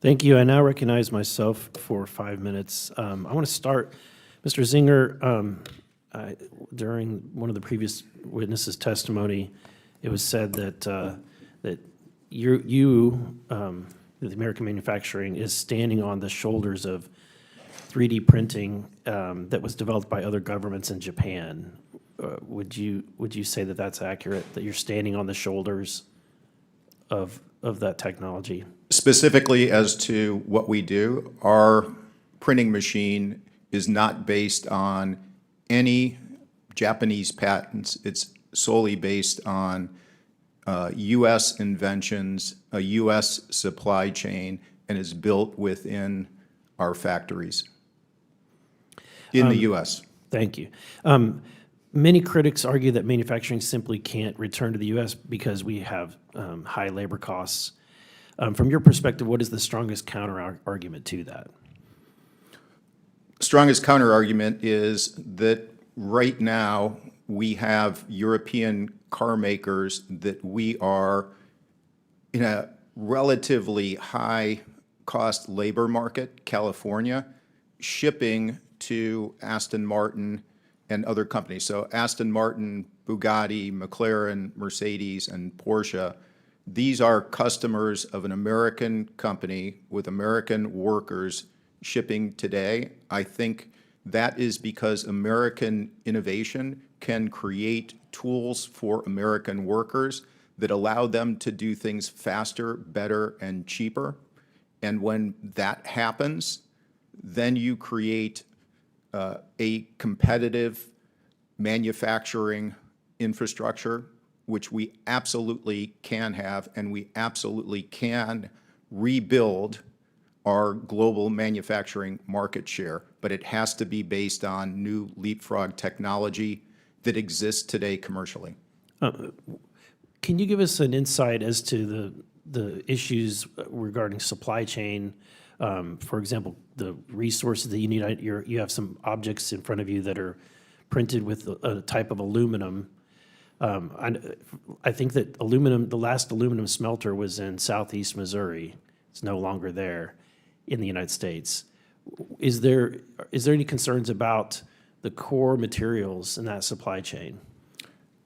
Thank you. I now recognize myself for 5 minutes. I want to start, Mr. Zinger, during one of the previous witnesses' testimony, it was said that that the American manufacturing is standing on the shoulders of 3D printing that was developed by other governments in Japan. Would you say that that's accurate, that you're standing on the shoulders of that technology? Specifically as to what we do, our printing machine is not based on any Japanese patents. It's solely based on U.S. inventions, a U.S. supply chain, and is built within our factories in the U.S. Thank you. Many critics argue that manufacturing simply can't return to the U.S. because we have high labor costs. From your perspective, what is the strongest counter-argument to that? Strongest counter-argument is that right now we have European car makers that we are in a relatively high-cost labor market, California, shipping to Aston Martin and other companies. So Aston Martin, Bugatti, McLaren, Mercedes, and Porsche, these are customers of an American company with American workers shipping today. I think that is because American innovation can create tools for American workers that allow them to do things faster, better, and cheaper. And when that happens, then you create a competitive manufacturing infrastructure, which we absolutely can have, and we absolutely can rebuild our global manufacturing market share. But it has to be based on new leapfrog technology that exists today commercially. Can you give us an insight as to the issues regarding supply chain? For example, the resources that you need. You have some objects in front of you that are printed with a type of aluminum. I think that the last aluminum smelter was in southeast Missouri. It's no longer there in the United States. Is there any concerns about the core materials in that supply chain?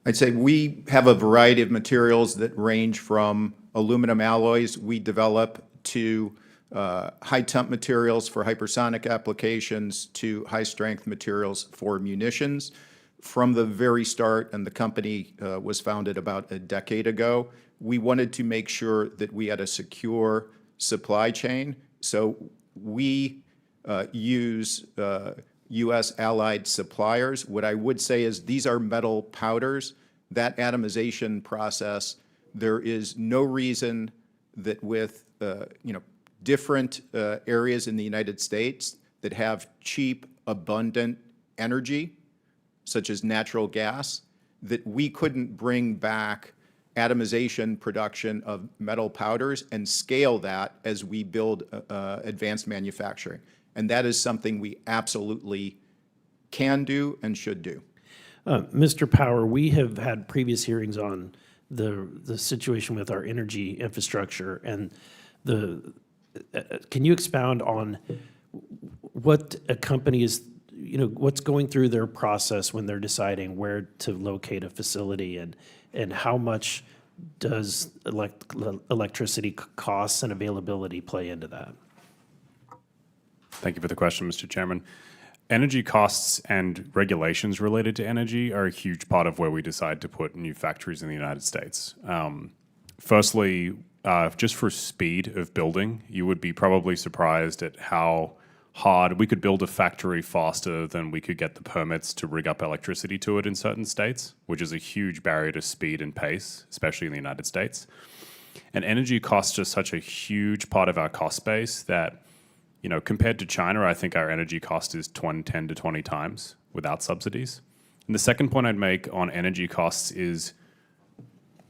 I'd say we have a variety of materials that range from aluminum alloys we develop to high-temp materials for hypersonic applications to high-strength materials for munitions. From the very start, and the company was founded about a decade ago, we wanted to make sure that we had a secure supply chain. So we use U.S. allied suppliers. What I would say is these are metal powders. That atomization process, there is no reason that with different areas in the United States that have cheap, abundant energy, such as natural gas, that we couldn't bring back atomization production of metal powders and scale that as we build advanced manufacturing. And that is something we absolutely can do and should do. Mr. Power, we have had previous hearings on the situation with our energy infrastructure, and can you expound on what a company is, what's going through their process when they're deciding where to locate a facility, and how much does electricity costs and availability play into that? Thank you for the question, Mr. Chairman. Energy costs and regulations related to energy are a huge part of where we decide to put new factories in the United States. Firstly, just for speed of building, you would be probably surprised at how hard we could build a factory faster than we could get the permits to rig up electricity to it in certain states, which is a huge barrier to speed and pace, especially in the United States. And energy costs are such a huge part of our cost base that, compared to China, I think our energy cost is 10 to 20 times without subsidies. And the second point I'd make on energy costs is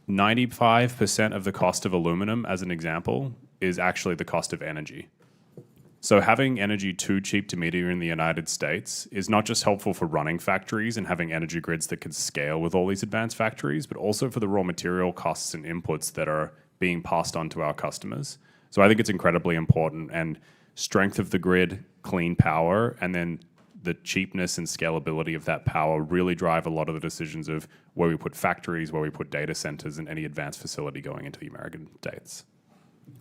95% of the cost of aluminum, as an example, is actually the cost of energy. So having energy too cheap to meter in the United States is not just helpful for running factories and having energy grids that can scale with all these advanced factories, but also for the raw material costs and inputs that are being passed on to our customers. So I think it's incredibly important, and strength of the grid, clean power, and then the cheapness and scalability of that power really drive a lot of the decisions of where we put factories, where we put data centers, and any advanced facility going into the American states.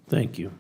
Thank you.